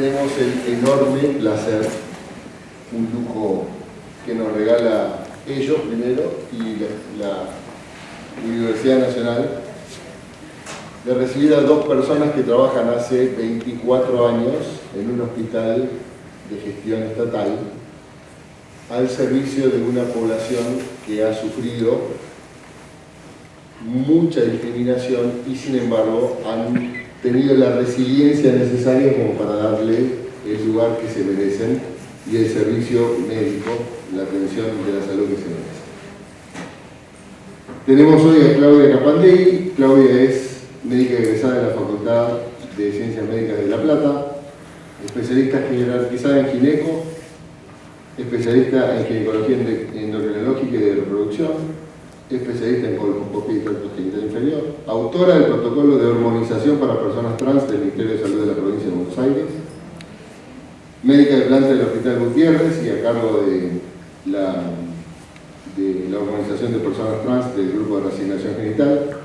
tenemos el enorme placer, un lujo que nos regala ellos primero y la Universidad Nacional, de recibir a dos personas que trabajan hace 24 años en un hospital de gestión estatal al servicio de una población que ha sufrido mucha discriminación y sin embargo han tenido la resiliencia necesaria como para darle el lugar que se merecen y el servicio médico, la atención de la salud que se merece. Tenemos hoy a Claudia Capandegui. Claudia es médica egresada de la Facultad de Ciencias Médicas de La Plata, especialista jerarquizada en gineco, especialista en ginecología endocrinológica y de reproducción, especialista en colposcopía y tracto genital inferior, autora del protocolo de hormonización para personas trans del Ministerio de Salud de la provincia de Buenos Aires, médica de planta del Hospital Gutiérrez y a cargo de la hormonización de personas trans del grupo de reasignación genital.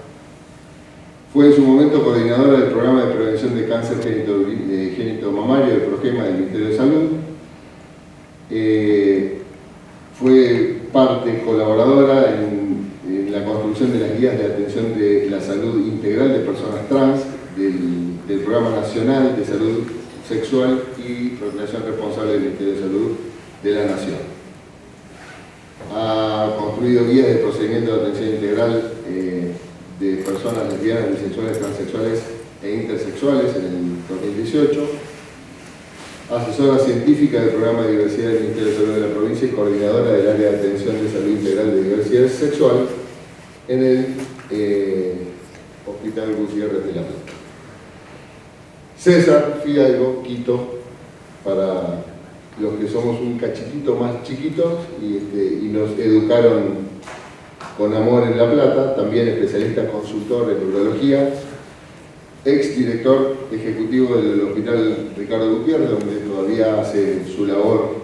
Fue en su momento coordinadora del programa de prevención de cáncer génito-mamario del PROGEMA del Ministerio de Salud. Fue parte colaboradora en la construcción de las guías de atención de la salud integral de personas trans del Programa Nacional de Salud Sexual y Procreación Responsable del Ministerio de Salud de la Nación. Ha construido guías de procedimiento de atención integral de personas lesbianas, bisexuales, transexuales e intersexuales en el 2018, asesora científica del programa de diversidad del Ministerio de Salud de la provincia y coordinadora del área de atención de salud integral de diversidad sexual en el Hospital Gutiérrez de La Plata. César Fidalgo, Quito, para los que somos un cachitito más chiquitos y nos educaron con amor en La Plata, también especialista consultor en urología, ex director ejecutivo del Hospital Ricardo Gutiérrez, donde todavía hace su labor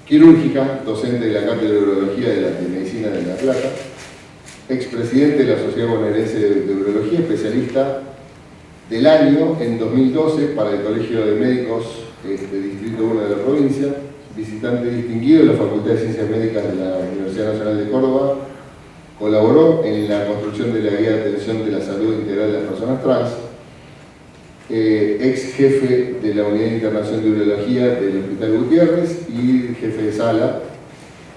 quirúrgica, docente de la Cátedra de Urología de Medicina de La Plata, expresidente de la Sociedad Bonaerense de Urología, especialista del año en 2012 para el Colegio de Médicos Distrito 1 de la provincia, visitante distinguido de la Facultad de Ciencias Médicas de la Universidad Nacional de Córdoba. Colaboró en la construcción de la Guía de Atención de la Salud Integral de las Personas Trans, ex jefe de la Unidad Internacional de Urología del Hospital Gutiérrez y jefe de sala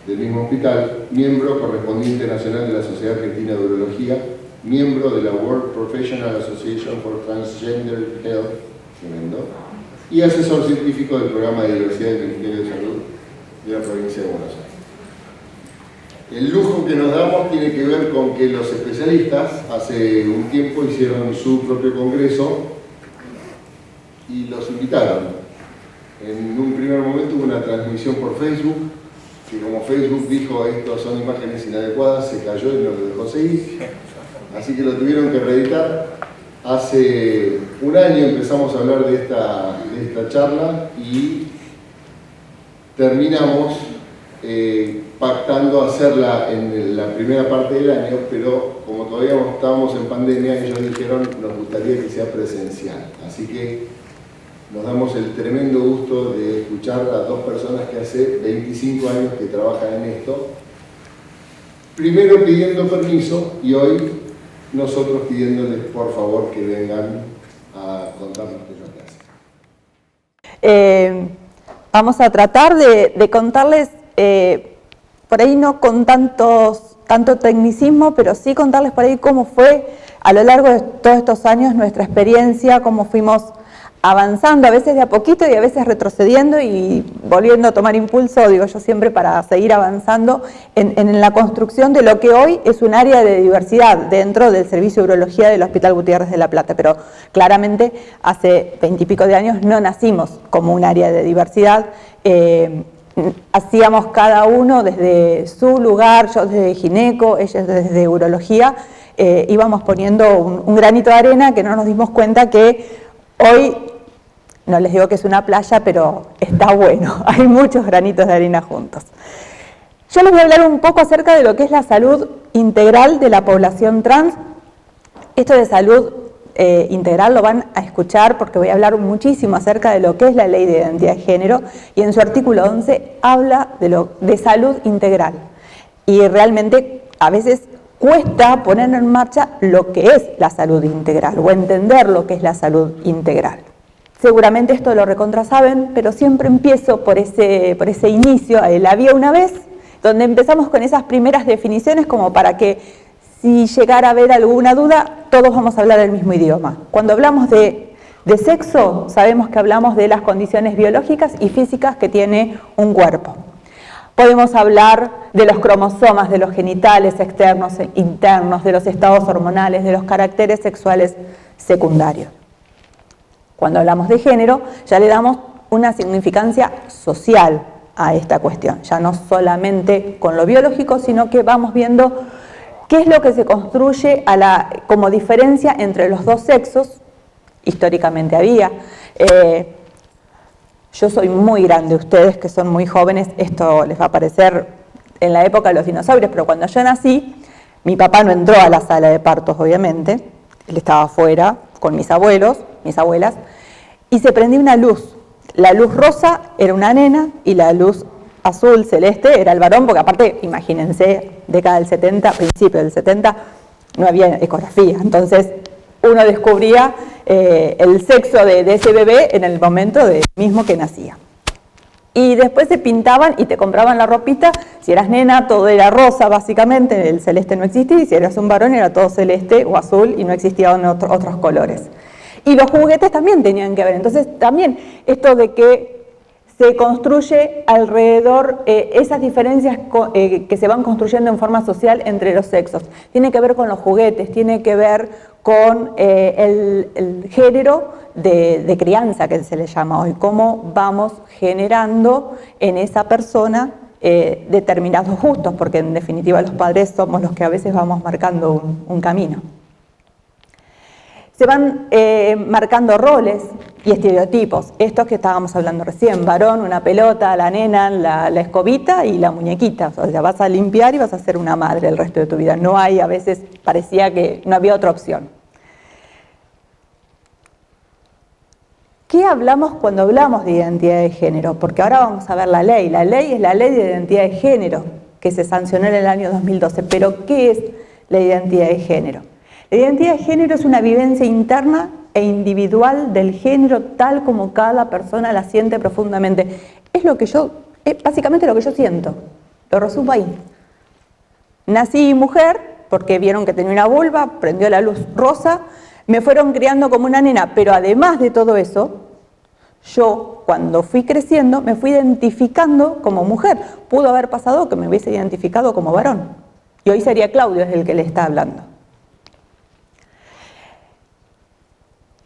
del mismo hospital, miembro correspondiente nacional de la Sociedad Argentina de Urología, miembro de la World Professional Association for Transgender Health, y asesor científico del programa de diversidad del Ministerio de Salud de la provincia de Buenos Aires. El lujo que nos damos tiene que ver con que los especialistas hace un tiempo hicieron su propio congreso y los invitaron. En un primer momento hubo una transmisión por Facebook, que como Facebook dijo estas son imágenes inadecuadas, se cayó y no lo dejó seguir, así que lo tuvieron que reeditar. Hace un año empezamos a hablar de esta charla y terminamos pactando hacerla en la primera parte del año, pero como todavía estábamos en pandemia, ellos dijeron nos gustaría que sea presencial. Así que nos damos el tremendo gusto de escuchar a dos personas que hace 25 años que trabajan en esto, primero pidiendo permiso y hoy nosotros pidiéndoles por favor que vengan a contarnos qué es lo que hacen. Vamos a tratar de contarles, por ahí no con tanto tecnicismo, pero sí contarles por ahí cómo fue a lo largo de todos estos años nuestra experiencia, cómo fuimos avanzando, a veces de a poquito y a veces retrocediendo y volviendo a tomar impulso, digo yo siempre, para seguir avanzando en la construcción de lo que hoy es un área de diversidad dentro del Servicio de Urología del Hospital Gutiérrez de La Plata, pero claramente hace 20 y pico de años no nacimos como un área de diversidad, hacíamos cada uno desde su lugar, yo desde gineco, ellos desde urología, íbamos poniendo un granito de arena que no nos dimos cuenta que hoy, no les digo que es una playa, pero está bueno, hay muchos granitos de arena juntos. Yo les voy a hablar un poco acerca de lo que es la salud integral de la población trans. Esto de salud integral lo van a escuchar porque voy a hablar muchísimo acerca de lo que es la Ley de Identidad de Género, y en su artículo 11 habla de salud integral. Y realmente a veces cuesta poner en marcha lo que es la salud integral o entender lo que es la salud integral. Seguramente esto lo recontrasaben, pero siempre empiezo por ese inicio, la vía una vez, donde empezamos con esas primeras definiciones como para que si llegara a haber alguna duda, todos vamos a hablar el mismo idioma. Cuando hablamos de sexo, sabemos que hablamos de las condiciones biológicas y físicas que tiene un cuerpo. Podemos hablar de los cromosomas, de los genitales externos e internos, de los estados hormonales, de los caracteres sexuales secundarios. Cuando hablamos de género, ya le damos una significancia social a esta cuestión, ya no solamente con lo biológico, sino que vamos viendo qué es lo que se construye como diferencia entre los dos sexos. Históricamente había. Yo soy muy grande, ustedes que son muy jóvenes, esto les va a parecer en la época de los dinosaurios, pero cuando yo nací, mi papá no entró a la sala de partos, obviamente, él estaba afuera con mis abuelos, mis abuelas, y se prendió una luz. La luz rosa era una nena y la luz azul celeste era el varón, porque aparte, imagínense, década del 70, principio del 70, no había ecografía, entonces uno descubría el sexo de ese bebé en el momento mismo que nacía. Y después se pintaban y te compraban la ropita, si eras nena todo era rosa básicamente, el celeste no existía, y si eras un varón era todo celeste o azul y no existían otros colores. Y los juguetes también tenían que ver, entonces también esto de que se construye alrededor esas diferencias que se van construyendo en forma social entre los sexos. Tiene que ver con los juguetes, tiene que ver con el género de crianza que se le llama hoy, cómo vamos generando en esa persona determinados gustos, porque en definitiva los padres somos los que a veces vamos marcando un camino. Se van marcando roles y estereotipos, estos que estábamos hablando recién, varón, una pelota, la nena, la escobita y la muñequita, o sea, vas a limpiar y vas a ser una madre el resto de tu vida, no hay, a veces parecía que no había otra opción. ¿Qué hablamos cuando hablamos de identidad de género? Porque ahora vamos a ver la ley es la Ley de Identidad de Género, que se sancionó en el año 2012, pero ¿qué es la identidad de género? La identidad de género es una vivencia interna e individual del género tal como cada persona la siente profundamente. Es básicamente lo que yo siento, lo resumo ahí. Nací mujer porque vieron que tenía una vulva, prendió la luz rosa, me fueron criando como una nena, pero además de todo eso, yo cuando fui creciendo me fui identificando como mujer. Pudo haber pasado que me hubiese identificado como varón. Y hoy sería Claudio el que le está hablando.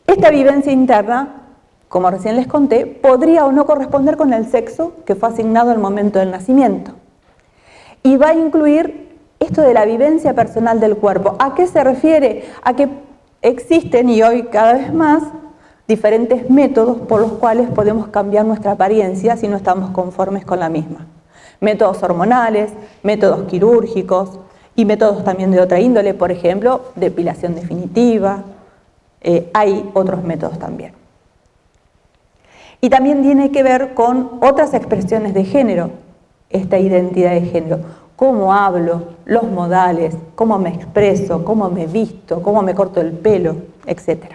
Esta vivencia interna, como recién les conté, podría o no corresponder con el sexo que fue asignado al momento del nacimiento. Y va a incluir esto de la vivencia personal del cuerpo. ¿A qué se refiere? A que existen, y hoy cada vez más, diferentes métodos por los cuales podemos cambiar nuestra apariencia si no estamos conformes con la misma. Métodos hormonales, métodos quirúrgicos y métodos también de otra índole, por ejemplo, depilación definitiva. Hay otros métodos también. Y también tiene que ver con otras expresiones de género, esta identidad de género. Cómo hablo, los modales, cómo me expreso, cómo me visto, cómo me corto el pelo, etc.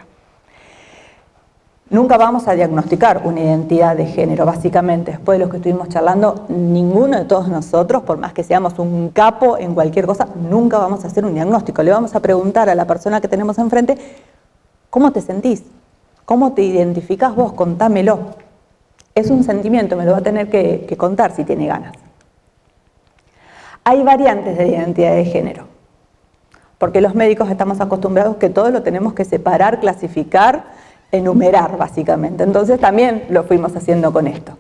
Nunca vamos a diagnosticar una identidad de género, básicamente. Después de lo que estuvimos charlando, ninguno de todos nosotros, por más que seamos un capo en cualquier cosa, nunca vamos a hacer un diagnóstico. Le vamos a preguntar a la persona que tenemos enfrente, ¿cómo te sentís? ¿Cómo te identificás vos? Contámelo. Es un sentimiento, me lo va a tener que contar si tiene ganas. Hay variantes de identidad de género, porque los médicos estamos acostumbrados que todo lo tenemos que separar, clasificar, enumerar básicamente. Entonces también lo fuimos haciendo con esto.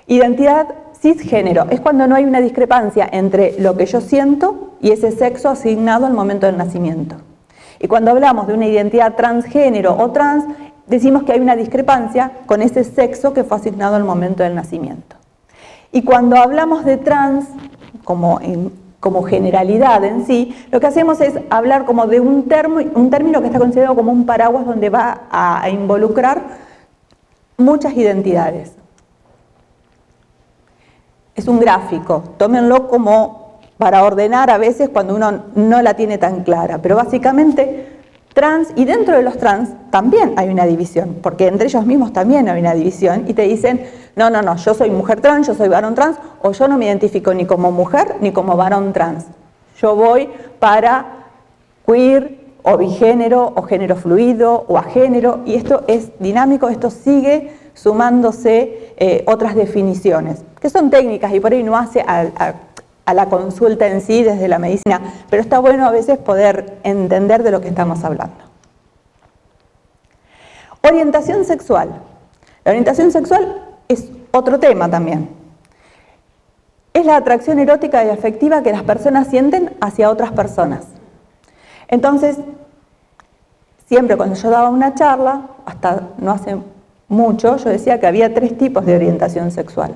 Identidad cisgénero es cuando no hay una discrepancia entre lo que yo siento y ese sexo asignado al momento del nacimiento. Y cuando hablamos de una identidad transgénero o trans, decimos que hay una discrepancia con ese sexo que fue asignado al momento del nacimiento. Y cuando hablamos de trans, como como generalidad en sí, lo que hacemos es hablar como de un término que está considerado como un paraguas donde va a involucrar muchas identidades. Es un gráfico, tómenlo como para ordenar a veces cuando uno no la tiene tan clara, pero básicamente trans, y dentro de los trans también hay una división, porque entre ellos mismos también hay una división, y te dicen, no, yo soy mujer trans, yo soy varón trans, o yo no me identifico ni como mujer ni como varón trans. Yo voy para queer, o bigénero, o género fluido, o agénero, y esto es dinámico, esto sigue sumándose otras definiciones, que son técnicas y por ahí no hace a la consulta en sí desde la medicina, pero está bueno a veces poder entender de lo que estamos hablando. Orientación sexual. La orientación sexual es otro tema también. Es la atracción erótica y afectiva que las personas sienten hacia otras personas. Entonces, siempre cuando yo daba una charla, hasta no hace mucho, yo decía que había 3 tipos de orientación sexual: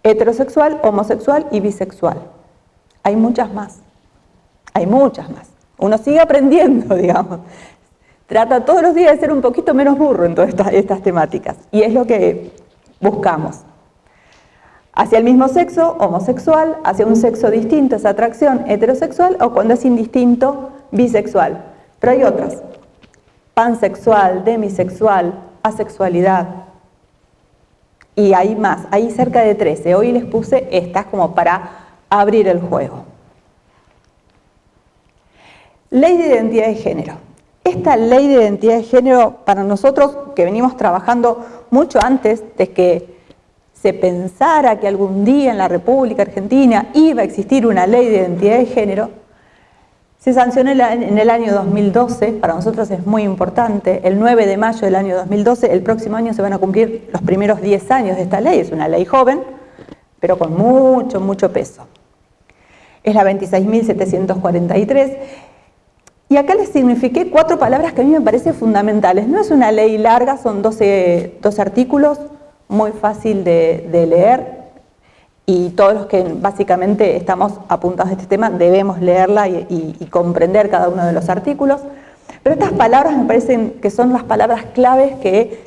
heterosexual, homosexual y bisexual. Hay muchas más. Uno sigue aprendiendo, digamos. Trata todos los días de ser un poquito menos burro en todas estas temáticas. Y es lo que buscamos. Hacia el mismo sexo, homosexual; hacia un sexo distinto, esa atracción heterosexual; o cuando es indistinto, bisexual. Pero hay otras: pansexual, demisexual, asexualidad. Y hay más, hay cerca de 13. Hoy les puse estas como para abrir el juego. Ley de identidad de género. Esta ley de identidad de género, para nosotros que venimos trabajando mucho antes de que se pensara que algún día en la República Argentina iba a existir una ley de identidad de género, se sancionó en el año 2012, para nosotros es muy importante, el 9 de mayo del año 2012, el próximo año se van a cumplir los primeros 10 años de esta ley, es una ley joven, pero con mucho peso. Es la 26.743, y acá les signifiqué 4 palabras que a mí me parecen fundamentales. No es una ley larga, son 12 artículos, muy fácil de leer, y todos los que básicamente estamos apuntados a este tema debemos leerla y comprender cada uno de los artículos. Pero estas palabras me parecen que son las palabras claves que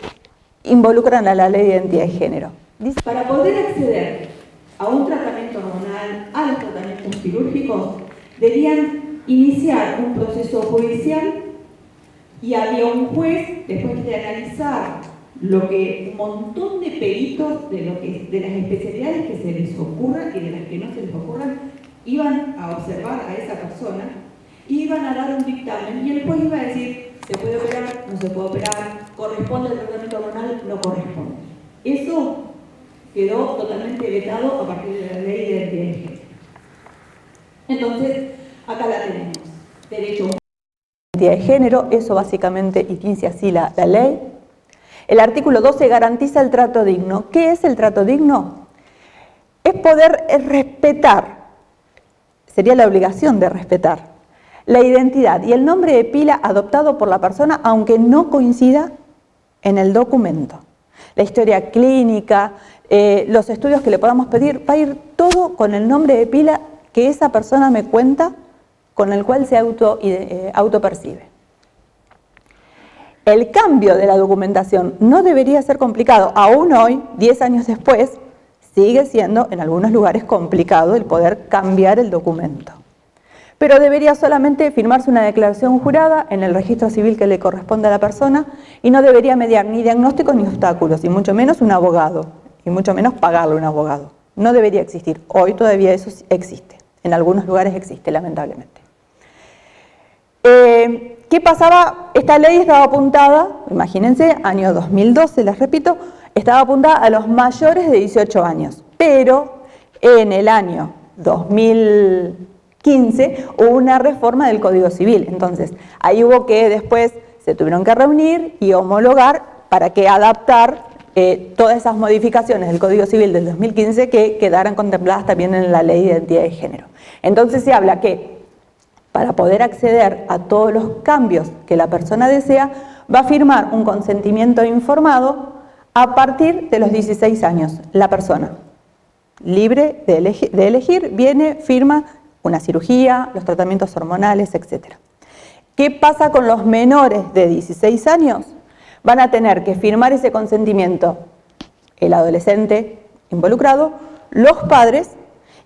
involucran a la ley de identidad de género. Dice, para poder acceder a un tratamiento hormonal, a los tratamientos quirúrgicos, debían iniciar un proceso judicial y había un juez, después de analizar un montón de peritos de las especialidades que se les ocurran y de las que no se les ocurran, iban a observar a esa persona, iban a dar un dictamen y el juez iba a decir, se puede operar, no se puede operar, corresponde al tratamiento hormonal, no corresponde. Eso quedó totalmente vetado a partir de la ley de identidad de género. Entonces, acá la tenemos. Derecho a identidad de género, eso básicamente inicia así la ley. El artículo 12 garantiza el trato digno. ¿Qué es el trato digno? Es poder respetar, sería la obligación de respetar, la identidad y el nombre de pila adoptado por la persona, aunque no coincida en el documento. La historia clínica, los estudios que le podamos pedir, va a ir todo con el nombre de pila que esa persona me cuenta, con el cual se autopercibe. El cambio de la documentación no debería ser complicado. Aún hoy, 10 años después, sigue siendo en algunos lugares complicado el poder cambiar el documento. Pero debería solamente firmarse una declaración jurada en el registro civil que le corresponde a la persona y no debería mediar ni diagnósticos ni obstáculos, y mucho menos un abogado, y mucho menos pagarle a un abogado. No debería existir. Hoy todavía eso existe. En algunos lugares existe, lamentablemente. ¿Qué pasaba? Esta ley estaba apuntada, imagínense, año 2012, les repito, estaba apuntada a los mayores de 18 años, pero en el año 2015 hubo una reforma del Código Civil, entonces ahí hubo que después se tuvieron que reunir y homologar para que adaptar todas esas modificaciones del Código Civil del 2015 que quedaran contempladas también en la Ley de Identidad de Género. Entonces se habla que para poder acceder a todos los cambios que la persona desea, va a firmar un consentimiento informado a partir de los 16 años, la persona. Libre de elegir, viene, firma una cirugía, los tratamientos hormonales, etc. ¿Qué pasa con los menores de 16 años? Van a tener que firmar ese consentimiento el adolescente involucrado, los padres,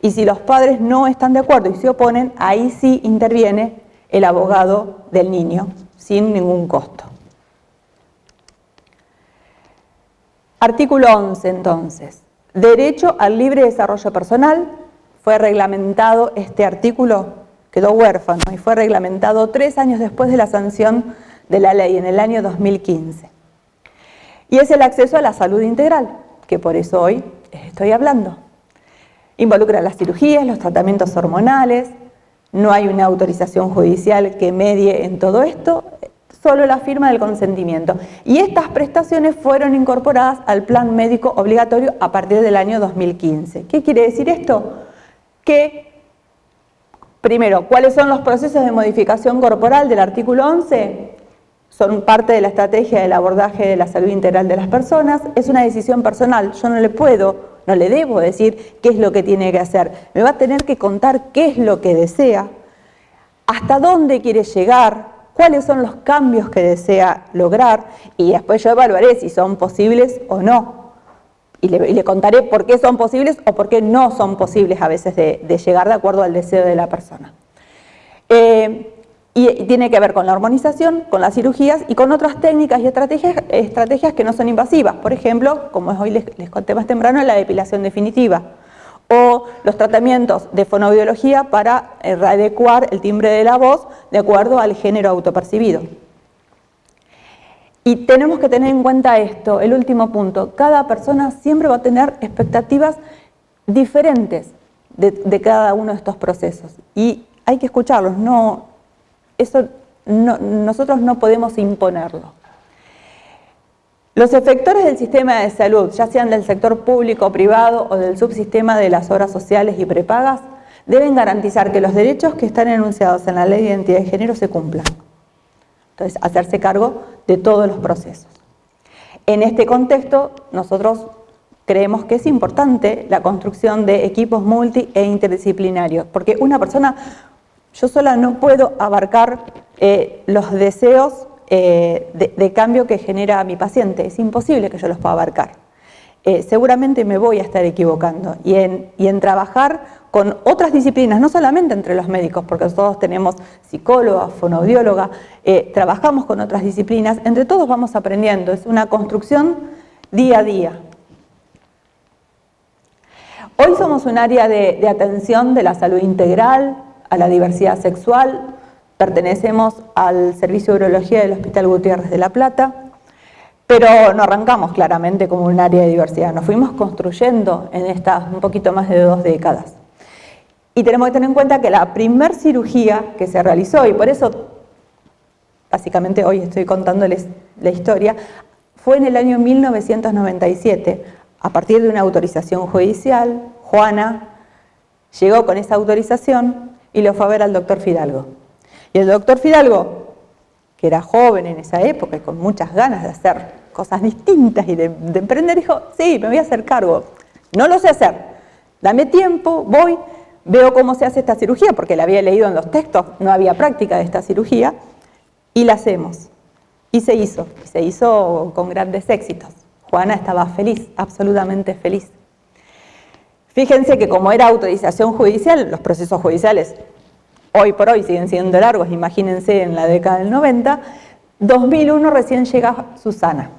y si los padres no están de acuerdo y se oponen, ahí sí interviene el abogado del niño, sin ningún costo. Artículo 11, entonces. Derecho al libre desarrollo personal. Fue reglamentado este artículo, quedó huérfano, y fue reglamentado 3 años después de la sanción de la ley, en el año 2015. Y es el acceso a la salud integral, que por eso hoy estoy hablando. Involucra las cirugías, los tratamientos hormonales, no hay una autorización judicial que medie en todo esto, solo la firma del consentimiento. Y estas prestaciones fueron incorporadas al plan médico obligatorio a partir del año 2015. ¿Qué quiere decir esto? Que, primero, ¿cuáles son los procesos de modificación corporal del artículo 11? Son parte de la estrategia del abordaje de la salud integral de las personas. Es una decisión personal, yo no le debo decir qué es lo que tiene que hacer. Me va a tener que contar qué es lo que desea, hasta dónde quiere llegar, cuáles son los cambios que desea lograr, y después yo evaluaré si son posibles o no. Y le contaré por qué son posibles o por qué no son posibles a veces de llegar de acuerdo al deseo de la persona. Y tiene que ver con la hormonización, con las cirugías y con otras técnicas y estrategias que no son invasivas. Por ejemplo, como hoy les conté más temprano, la depilación definitiva o los tratamientos de fonoaudiología para readecuar el timbre de la voz de acuerdo al género autopercibido. Y tenemos que tener en cuenta esto, el último punto. Cada persona siempre va a tener expectativas diferentes de cada uno de estos procesos. Y hay que escucharlos, nosotros no podemos imponerlo. Los efectores del sistema de salud, ya sean del sector público o privado o del subsistema de las obras sociales y prepagas, deben garantizar que los derechos que están enunciados en la Ley de Identidad de Género se cumplan. Entonces, hacerse cargo de todos los procesos. En este contexto, nosotros creemos que es importante la construcción de equipos multi e interdisciplinarios, porque una persona, yo sola no puedo abarcar los deseos de cambio que genera mi paciente, es imposible que yo los pueda abarcar. Seguramente me voy a estar equivocando y en trabajar con otras disciplinas, no solamente entre los médicos, porque todos tenemos psicóloga, fonoaudióloga, trabajamos con otras disciplinas, entre todos vamos aprendiendo, es una construcción día a día. Hoy somos un área de atención de la salud integral, a la diversidad sexual, pertenecemos al Servicio de Urología del Hospital Gutiérrez de La Plata, pero no arrancamos claramente como un área de diversidad, nos fuimos construyendo en estas un poquito más de 2 décadas. Y tenemos que tener en cuenta que la primer cirugía que se realizó, y por eso básicamente hoy estoy contándoles la historia, fue en el año 1997, a partir de una autorización judicial. Juana llegó con esa autorización y lo fue a ver al doctor Fidalgo. Y el doctor Fidalgo, que era joven en esa época y con muchas ganas de hacer cosas distintas y de emprender, dijo, sí, me voy a hacer cargo. No lo sé hacer, dame tiempo, voy, veo cómo se hace esta cirugía, porque la había leído en los textos, no había práctica de esta cirugía, y la hacemos. Y se hizo con grandes éxitos. Juana estaba feliz, absolutamente feliz. Fíjense que como era autorización judicial, los procesos judiciales hoy por hoy siguen siendo largos, imagínense en la década del 90, 2001 recién llega Susana.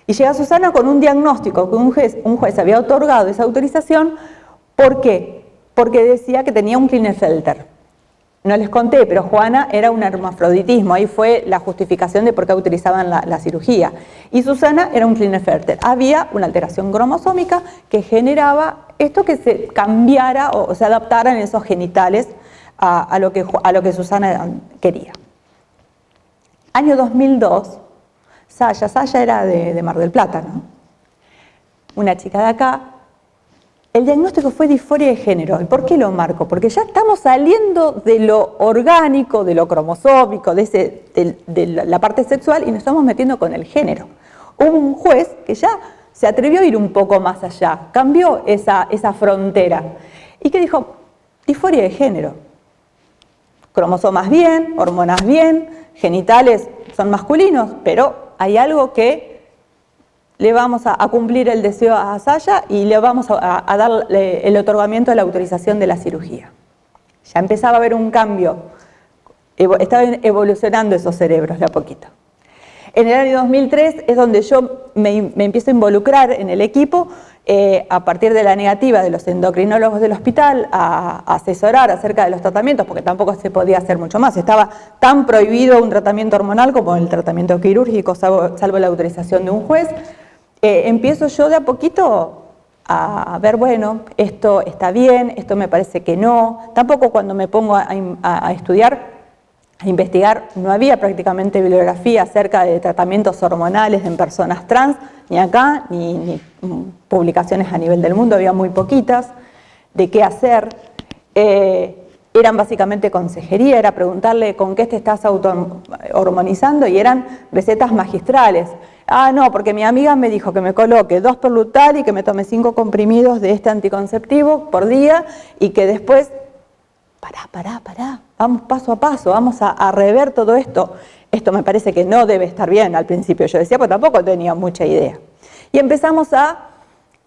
Y llega Susana con un diagnóstico que un juez había otorgado esa autorización. ¿Por qué? Porque decía que tenía un Klinefelter. No les conté, pero Juana era un hermafroditismo, ahí fue la justificación de por qué utilizaban la cirugía. Y Susana era un Klinefelter. Había una alteración cromosómica que generaba esto, que se cambiara o se adaptaran esos genitales a lo que Susana quería. Año 2002, Saya era de Mar del Plata, ¿no? Una chica de acá. El diagnóstico fue disforia de género. ¿Y por qué lo marco? Porque ya estamos saliendo de lo orgánico, de lo cromosómico, de la parte sexual, y nos estamos metiendo con el género. Hubo un juez que ya se atrevió a ir un poco más allá, cambió esa frontera, y que dijo, disforia de género. Cromosomas bien, hormonas bien, genitales son masculinos, pero hay algo que le vamos a cumplir el deseo a Saya y le vamos a dar el otorgamiento de la autorización de la cirugía. Ya empezaba a haber un cambio, estaban evolucionando esos cerebros de a poquito. En el año 2003 es donde yo me empiezo a involucrar en el equipo a partir de la negativa de los endocrinólogos del hospital a asesorar acerca de los tratamientos, porque tampoco se podía hacer mucho más. Estaba tan prohibido un tratamiento hormonal como el tratamiento quirúrgico, salvo la autorización de un juez. Empiezo yo de a poquito a ver, bueno, esto está bien, esto me parece que no. Tampoco cuando me pongo a estudiar, a investigar, no había prácticamente bibliografía acerca de tratamientos hormonales en personas trans, ni acá, ni publicaciones a nivel del mundo, había muy poquitas, de qué hacer. Eran básicamente consejería, era preguntarle con qué te estás hormonizando y eran recetas magistrales. Ah, no, porque mi amiga me dijo que me coloque 2 Perlutal y que me tome 5 comprimidos de este anticonceptivo por día y que después... Pará, vamos paso a paso, vamos a rever todo esto. Esto me parece que no debe estar bien al principio, yo decía, pero tampoco tenía mucha idea. Y empezamos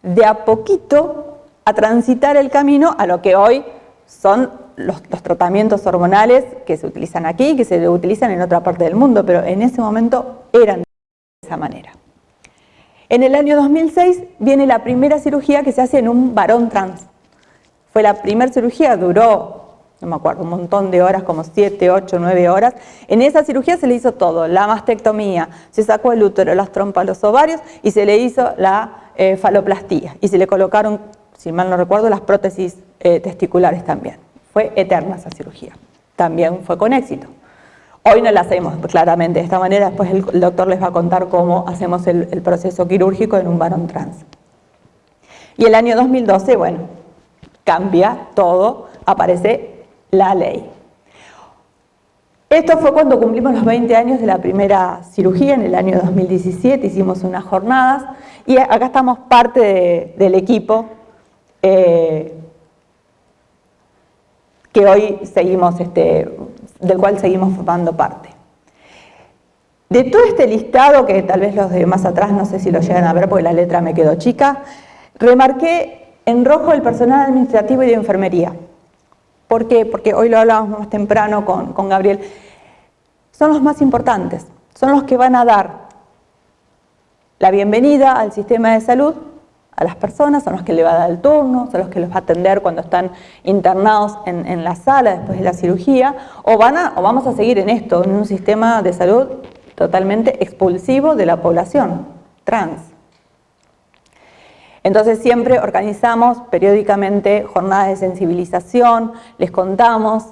de a poquito, a transitar el camino a lo que hoy son los tratamientos hormonales que se utilizan aquí y que se utilizan en otra parte del mundo, pero en ese momento eran de esa manera. En el año 2006 viene la primera cirugía que se hace en un varón trans. Fue la primera cirugía, duró... no me acuerdo, un montón de horas, como 7, 8, 9 horas. En esa cirugía se le hizo todo, la mastectomía, se sacó el útero, las trompas, los ovarios y se le hizo la faloplastía. Y se le colocaron, si mal no recuerdo, las prótesis testiculares también. Fue eterna esa cirugía. También fue con éxito. Hoy no la hacemos claramente de esta manera, después el doctor les va a contar cómo hacemos el proceso quirúrgico en un varón trans. Y el año 2012, bueno, cambia todo, aparece la ley. Esto fue cuando cumplimos los 20 años de la primera cirugía, en el año 2017, hicimos unas jornadas y acá estamos parte del equipo que hoy seguimos, del cual seguimos formando parte. De todo este listado, que tal vez los de más atrás no sé si lo llegan a ver porque la letra me quedó chica, remarqué en rojo el personal administrativo y de enfermería. ¿Por qué? Porque hoy lo hablábamos más temprano con Gabriel. Son los más importantes, son los que van a dar la bienvenida al sistema de salud a las personas, son los que le va a dar el turno, son los que los va a atender cuando están internados en la sala después de la cirugía, o vamos a seguir en esto, en un sistema de salud totalmente expulsivo de la población trans. Entonces siempre organizamos periódicamente jornadas de sensibilización, les contamos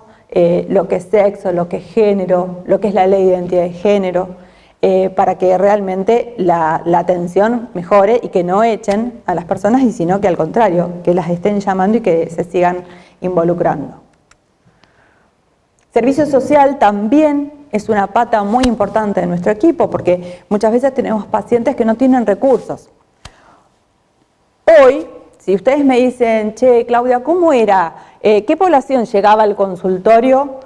lo que es sexo, lo que es género, lo que es la ley de identidad de género, para que realmente la atención mejore y que no echen a las personas, y sino que al contrario, que las estén llamando y que se sigan involucrando. Servicio social también es una pata muy importante de nuestro equipo, porque muchas veces tenemos pacientes que no tienen recursos. Hoy, si ustedes me dicen, che, Claudia, ¿cómo era? ¿Qué población llegaba al consultorio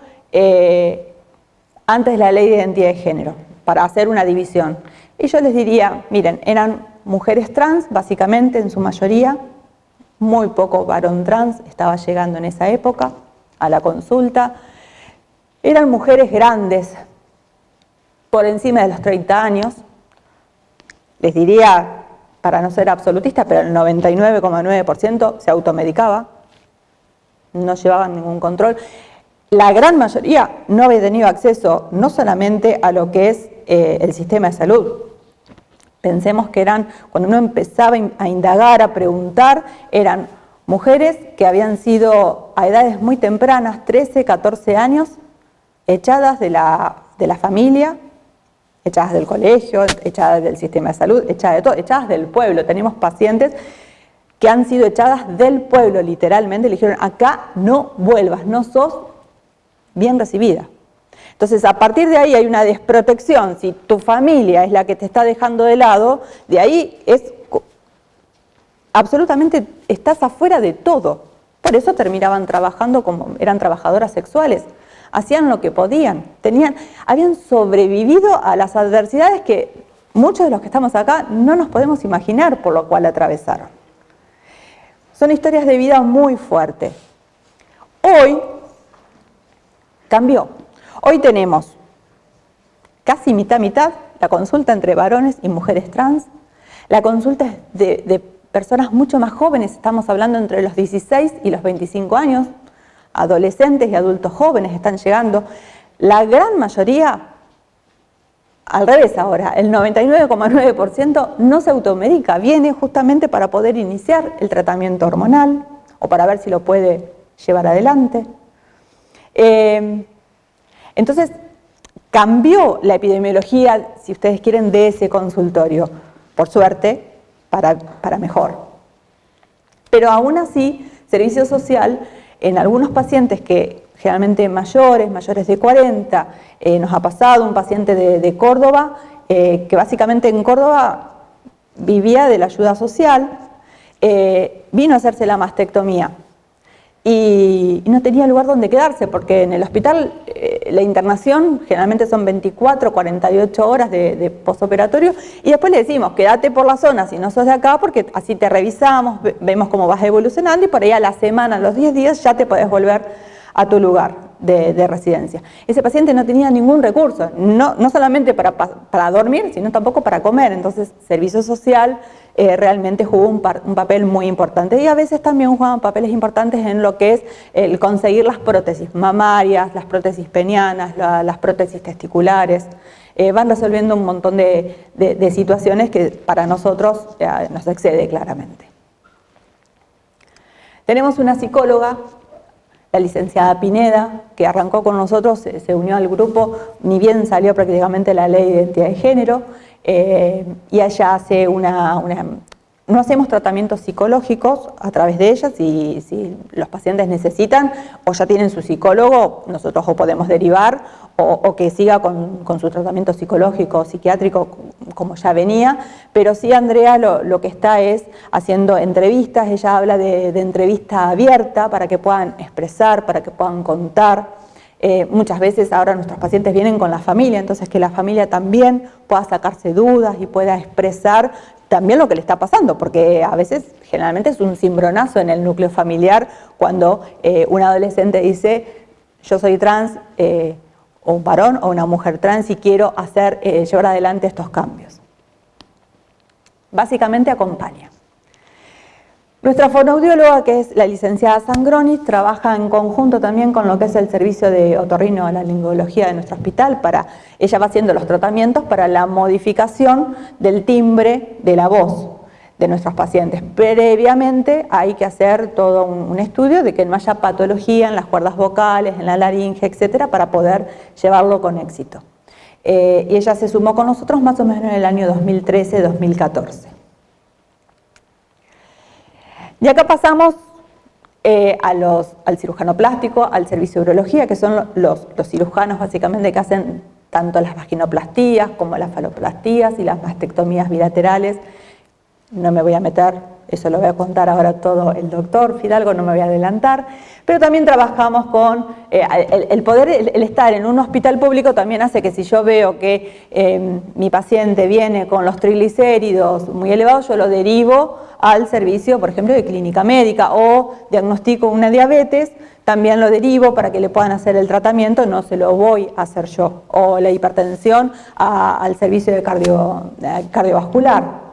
antes de la ley de identidad de género? Para hacer una división. Y yo les diría, miren, eran mujeres trans, básicamente, en su mayoría, muy poco varón trans estaba llegando en esa época a la consulta. Eran mujeres grandes, por encima de los 30 años. Les diría, para no ser absolutista, pero el 99,9% se automedicaba, no llevaban ningún control. La gran mayoría no había tenido acceso no solamente a lo que es el sistema de salud. Pensemos que eran, cuando uno empezaba a indagar, a preguntar, eran mujeres que habían sido a edades muy tempranas, 13, 14 años, echadas de la familia, echadas del colegio, echadas del sistema de salud, echadas de todo, echadas del pueblo. Tenemos pacientes que han sido echadas del pueblo, literalmente, le dijeron, acá no vuelvas, no sos bien recibida. Entonces, a partir de ahí hay una desprotección. Si tu familia es la que te está dejando de lado, de ahí es absolutamente, estás afuera de todo, Por eso terminaban trabajando como eran trabajadoras sexuales. Hacían lo que podían. Habían sobrevivido a las adversidades que muchos de los que estamos acá no nos podemos imaginar por lo cual atravesaron. Son historias de vida muy fuertes. Hoy cambió. Hoy tenemos casi mitad-mitad la consulta entre varones y mujeres trans. La consulta es de personas mucho más jóvenes, estamos hablando entre los 16 y los 25 años, adolescentes y adultos jóvenes están llegando. La gran mayoría, al revés ahora, el 99,9% no se automedica, viene justamente para poder iniciar el tratamiento hormonal o para ver si lo puede llevar adelante. Entonces, cambió la epidemiología, si ustedes quieren, de ese consultorio, por suerte, para mejor. Pero aún así, servicio social, en algunos pacientes que generalmente mayores de 40, nos ha pasado un paciente de Córdoba, que básicamente en Córdoba vivía de la ayuda social, vino a hacerse la mastectomía y no tenía lugar donde quedarse, porque en el hospital la internación generalmente son 24, 48 horas de postoperatorio, y después le decimos, quédate por la zona si no sos de acá, porque así te revisamos, vemos cómo vas evolucionando, y por ahí a la semana, a los 10 días, ya te podés volver a tu lugar de residencia. Ese paciente no tenía ningún recurso, no solamente para dormir, sino tampoco para comer. Entonces, servicio social realmente jugó un papel muy importante, y a veces también juegan papeles importantes en lo que es el conseguir las prótesis mamarias, las prótesis penianas, las prótesis testiculares. Van resolviendo un montón de situaciones que para nosotros nos excede claramente. Tenemos una psicóloga, la licenciada Pineda, que arrancó con nosotros, se unió al grupo, ni bien salió prácticamente la ley de identidad de género, y ella hace no hacemos tratamientos psicológicos a través de ella, si los pacientes necesitan o ya tienen su psicólogo, nosotros o podemos derivar o que siga con su tratamiento psicológico o psiquiátrico como ya venía, pero sí Andrea lo que está es haciendo entrevistas. Ella habla de entrevista abierta para que puedan expresar, para que puedan contar. Muchas veces ahora nuestros pacientes vienen con la familia, entonces que la familia también pueda sacarse dudas y pueda expresar también lo que le está pasando, porque a veces generalmente es un cimbronazo en el núcleo familiar cuando un adolescente dice yo soy trans, o un varón o una mujer trans, y quiero llevar adelante estos cambios. Básicamente acompaña. Nuestra fonoaudióloga, que es la licenciada Sangroni, trabaja en conjunto también con lo que es el servicio de otorrinolaringología de nuestro hospital. Ella va haciendo los tratamientos para la modificación del timbre de la voz de nuestros pacientes. Previamente hay que hacer todo un estudio de que no haya patología en las cuerdas vocales, en la laringe, etcétera, para poder llevarlo con éxito. Y ella se sumó con nosotros más o menos en el año 2013-2014. Y acá pasamos al cirujano plástico, al servicio de urología, que son los cirujanos básicamente que hacen tanto las vaginoplastías como las faloplastías y las mastectomías bilaterales. No me voy a meter, eso lo voy a contar ahora todo el doctor Fidalgo, no me voy a adelantar, pero también trabajamos con el estar en un hospital público también hace que si yo veo que mi paciente viene con los triglicéridos muy elevados, yo lo derivo al servicio, por ejemplo, de clínica médica, o diagnostico una diabetes, también lo derivo para que le puedan hacer el tratamiento, no se lo voy a hacer yo, o la hipertensión al servicio de cardiovascular.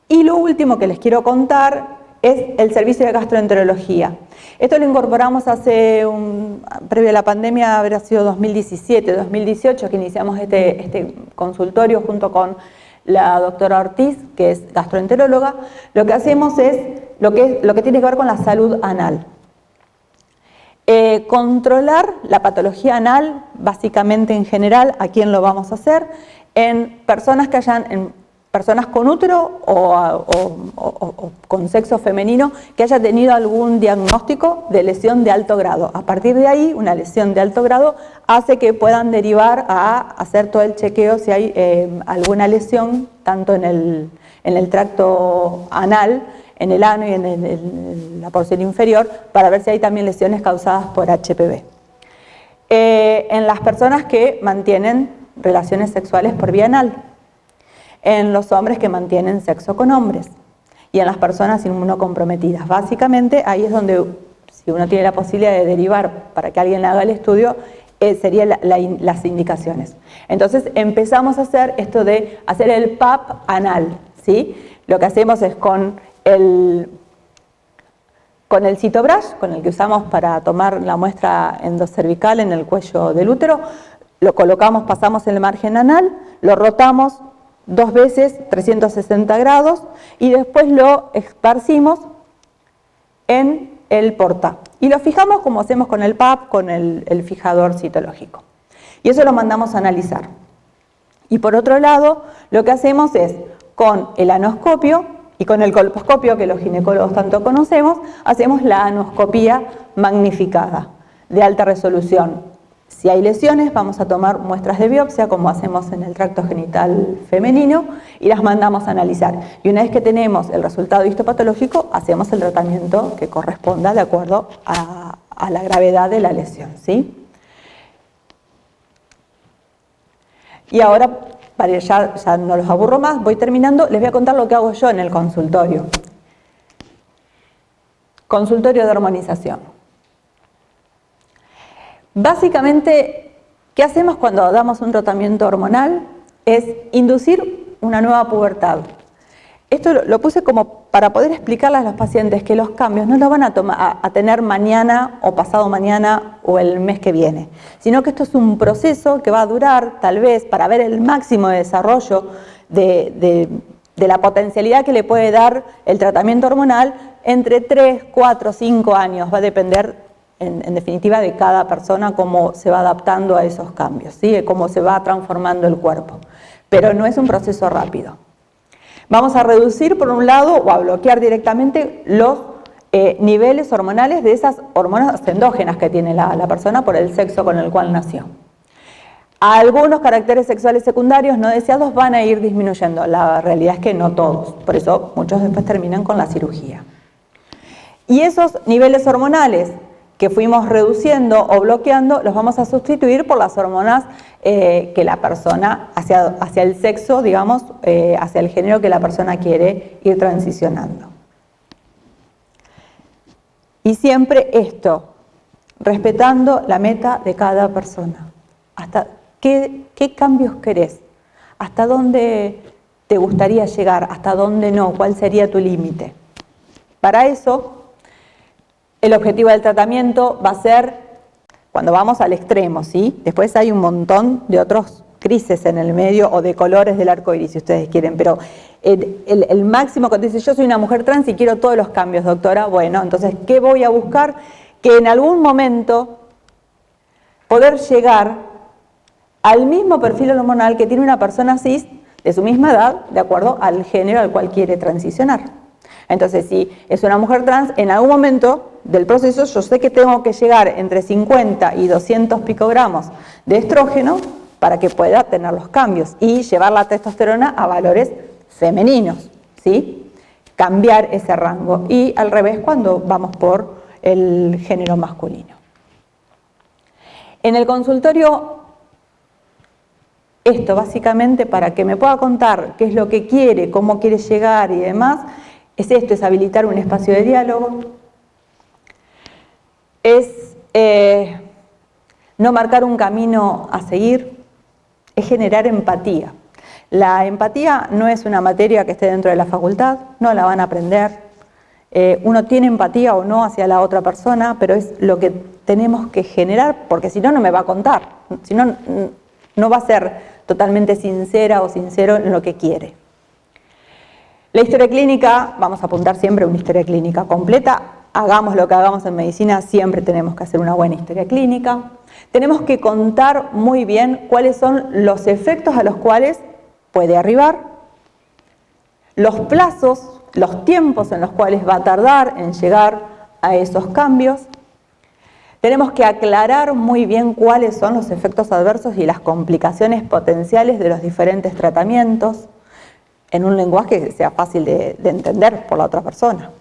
Y lo último que les quiero contar es el servicio de gastroenterología. Esto lo incorporamos previo a la pandemia, habrá sido 2017, 2018, que iniciamos este consultorio junto con la doctora Ortiz, que es gastroenteróloga. Lo que hacemos es lo que tiene que ver con la salud anal. Controlar la patología anal, básicamente en general, ¿a quién lo vamos a hacer? En personas personas con útero o con sexo femenino que haya tenido algún diagnóstico de lesión de alto grado. A partir de ahí, una lesión de alto grado hace que puedan derivar a hacer todo el chequeo si hay alguna lesión, tanto en el tracto anal, en el ano y en la porción inferior, para ver si hay también lesiones causadas por HPV. En las personas que mantienen relaciones sexuales por vía anal, en los hombres que mantienen sexo con hombres y en las personas inmunocomprometidas. Básicamente ahí es donde, si uno tiene la posibilidad de derivar para que alguien haga el estudio, serían las indicaciones. Entonces empezamos a hacer esto de hacer el PAP anal, ¿sí? Lo que hacemos es con el Cytobrush, con el que usamos para tomar la muestra endocervical en el cuello del útero, lo colocamos, pasamos en el margen anal, lo rotamos 2 veces 360 grados y después lo esparcimos en el porta. Y lo fijamos como hacemos con el PAP, con el fijador citológico. Y eso lo mandamos a analizar. Y por otro lado, lo que hacemos es, con el anoscopio y con el colposcopio, que los ginecólogos tanto conocemos, hacemos la anoscopía magnificada, de alta resolución. Si hay lesiones, vamos a tomar muestras de biopsia, como hacemos en el tracto genital femenino, y las mandamos a analizar. Y una vez que tenemos el resultado histopatológico, hacemos el tratamiento que corresponda de acuerdo a la gravedad de la lesión, ¿sí? Y ahora, para ya no los aburro más, voy terminando, les voy a contar lo que hago yo en el consultorio. Consultorio de hormonización. Básicamente, ¿qué hacemos cuando damos un tratamiento hormonal? Es inducir una nueva pubertad. Esto lo puse como para poder explicarles a los pacientes que los cambios no los van a tener mañana o pasado mañana o el mes que viene, sino que esto es un proceso que va a durar, tal vez, para ver el máximo de desarrollo de la potencialidad que le puede dar el tratamiento hormonal, entre 3, 4, 5 años. Va a depender, en definitiva, de cada persona, cómo se va adaptando a esos cambios, ¿sí? Cómo se va transformando el cuerpo. Pero no es un proceso rápido. Vamos a reducir, por un lado, o a bloquear directamente los niveles hormonales de esas hormonas endógenas que tiene la persona por el sexo con el cual nació. Algunos caracteres sexuales secundarios no deseados van a ir disminuyendo. La realidad es que no todos. Por eso muchos después terminan con la cirugía. Y esos niveles hormonales que fuimos reduciendo o bloqueando, los vamos a sustituir por las hormonas que la persona, hacia el sexo, digamos, hacia el género que la persona quiere ir transicionando. Y siempre esto, respetando la meta de cada persona. Hasta qué cambios querés, hasta dónde te gustaría llegar, hasta dónde no, cuál sería tu límite. Para eso, el objetivo del tratamiento va a ser cuando vamos al extremo, ¿sí? Después hay un montón de otros grises en el medio o de colores del arco iris, si ustedes quieren, pero el máximo, cuando dice yo soy una mujer trans y quiero todos los cambios, doctora, bueno, entonces, ¿qué voy a buscar? Que en algún momento poder llegar al mismo perfil hormonal que tiene una persona cis de su misma edad, de acuerdo al género al cual quiere transicionar. Entonces, si es una mujer trans, en algún momento del proceso yo sé que tengo que llegar entre 50 y 200 picogramos de estrógeno para que pueda tener los cambios y llevar la testosterona a valores femeninos, ¿sí? Cambiar ese rango. Y al revés cuando vamos por el género masculino. En el consultorio, esto básicamente para que me pueda contar qué es lo que quiere, cómo quiere llegar y demás, es esto, es habilitar un espacio de diálogo, es no marcar un camino a seguir, es generar empatía. La empatía no es una materia que esté dentro de la facultad, no la van a aprender. Uno tiene empatía o no hacia la otra persona, pero es lo que tenemos que generar, porque si no, no me va a contar, si no, no va a ser totalmente sincera o sincero en lo que quiere. La historia clínica, vamos a apuntar siempre a una historia clínica completa. Hagamos lo que hagamos en medicina, siempre tenemos que hacer una buena historia clínica. Tenemos que contar muy bien cuáles son los efectos a los cuales puede arribar, los plazos, los tiempos en los cuales va a tardar en llegar a esos cambios. Tenemos que aclarar muy bien cuáles son los efectos adversos y las complicaciones potenciales de los diferentes tratamientos. en un lenguaje que sea fácil de entender por la otra persona.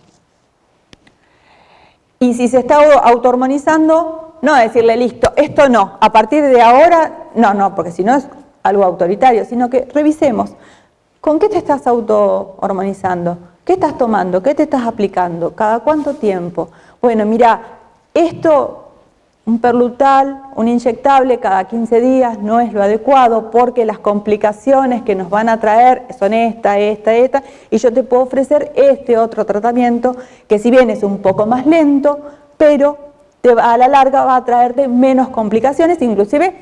Y si se está autohormonizando, no decirle, listo, esto no, a partir de ahora, no, porque si no es algo autoritario, sino que revisemos, ¿con qué te estás autohormonizando? ¿Qué estás tomando? ¿Qué te estás aplicando? ¿Cada cuánto tiempo? Bueno, mira, esto, un perlutal, un inyectable cada 15 días no es lo adecuado porque las complicaciones que nos van a traer son esta, y yo te puedo ofrecer este otro tratamiento que si bien es un poco más lento, pero a la larga va a traerte menos complicaciones. Inclusive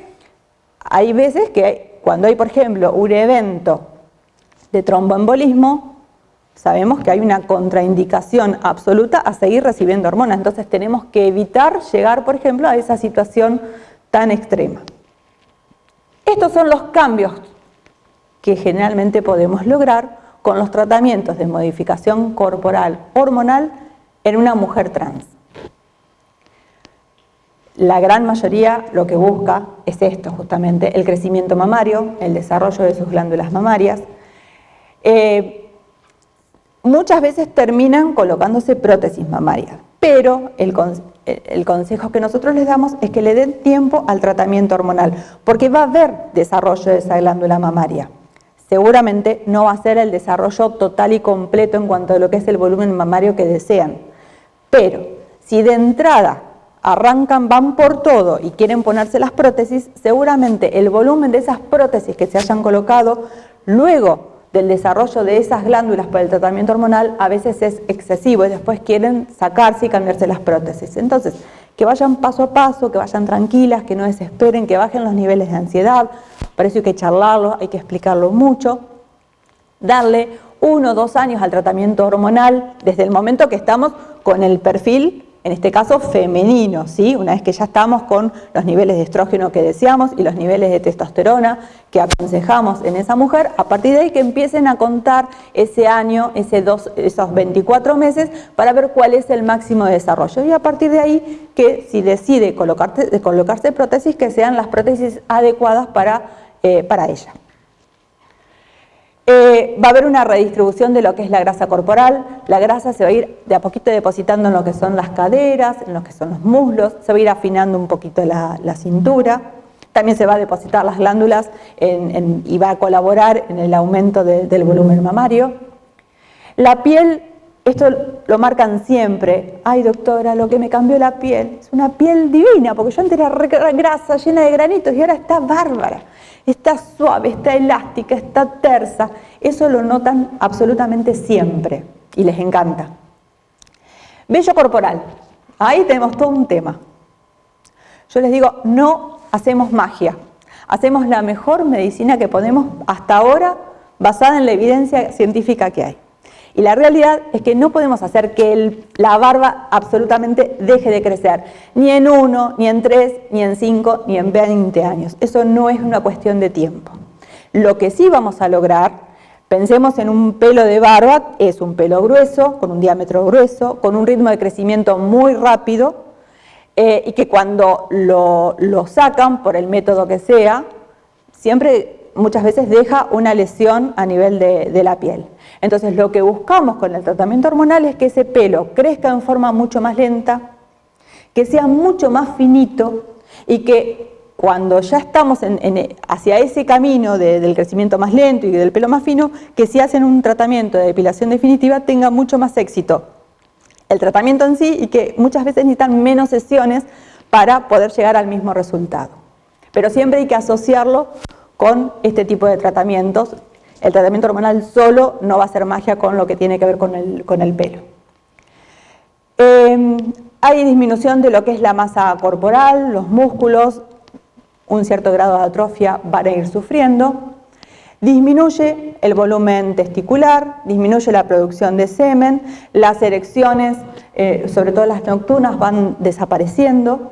hay veces que cuando hay, por ejemplo, un evento de tromboembolismo, sabemos que hay una contraindicación absoluta a seguir recibiendo hormonas, entonces tenemos que evitar llegar, por ejemplo, a esa situación tan extrema. Estos son los cambios que generalmente podemos lograr con los tratamientos de modificación corporal hormonal en una mujer trans. La gran mayoría lo que busca es esto, justamente, el crecimiento mamario, el desarrollo de sus glándulas mamarias. Muchas veces terminan colocándose prótesis mamarias, pero el consejo que nosotros les damos es que le den tiempo al tratamiento hormonal, porque va a haber desarrollo de esa glándula mamaria. Seguramente no va a ser el desarrollo total y completo en cuanto a lo que es el volumen mamario que desean, pero si de entrada arrancan, van por todo y quieren ponerse las prótesis, seguramente el volumen de esas prótesis que se hayan colocado luego del desarrollo de esas glándulas para el tratamiento hormonal a veces es excesivo y después quieren sacarse y cambiarse las prótesis. Entonces, que vayan paso a paso, que vayan tranquilas, que no desesperen, que bajen los niveles de ansiedad. Para eso hay que charlarlo, hay que explicarlo mucho, darle 1 o 2 años al tratamiento hormonal desde el momento que estamos con el perfil, en este caso femenino, ¿sí? Una vez que ya estamos con los niveles de estrógeno que deseamos y los niveles de testosterona que aconsejamos en esa mujer, a partir de ahí que empiecen a contar ese año, esos 24 meses, para ver cuál es el máximo de desarrollo. Y a partir de ahí que si decide colocarse prótesis, que sean las prótesis adecuadas para ella. Va a haber una redistribución de lo que es la grasa corporal. La grasa se va a ir de a poquito depositando en lo que son las caderas, en lo que son los muslos, se va a ir afinando un poquito la cintura. También se va a depositar las glándulas y va a colaborar en el aumento del volumen mamario. La piel, esto lo marcan siempre. Ay, doctora, lo que me cambió la piel. Es una piel divina, porque yo antes era grasa, llena de granitos, y ahora está bárbara. Está suave, está elástica, está tersa. Eso lo notan absolutamente siempre y les encanta. Vello corporal. Ahí tenemos todo un tema. Yo les digo, no hacemos magia. Hacemos la mejor medicina que podemos hasta ahora basada en la evidencia científica que hay. Y la realidad es que no podemos hacer que la barba absolutamente deje de crecer, ni en 1, ni en 3, ni en 5, ni en 20 años. Eso no es una cuestión de tiempo. Lo que sí vamos a lograr, pensemos en un pelo de barba, es un pelo grueso, con un diámetro grueso, con un ritmo de crecimiento muy rápido, y que cuando lo sacan, por el método que sea, muchas veces deja una lesión a nivel de la piel. Entonces lo que buscamos con el tratamiento hormonal es que ese pelo crezca en forma mucho más lenta, que sea mucho más finito y que cuando ya estamos hacia ese camino del crecimiento más lento y del pelo más fino, que si hacen un tratamiento de depilación definitiva tenga mucho más éxito el tratamiento en sí y que muchas veces necesitan menos sesiones para poder llegar al mismo resultado. Pero siempre hay que asociarlo con este tipo de tratamientos. El tratamiento hormonal solo no va a hacer magia con lo que tiene que ver con el pelo. Hay disminución de lo que es la masa corporal, los músculos, un cierto grado de atrofia van a ir sufriendo. Disminuye el volumen testicular, disminuye la producción de semen, las erecciones, sobre todo las nocturnas, van desapareciendo.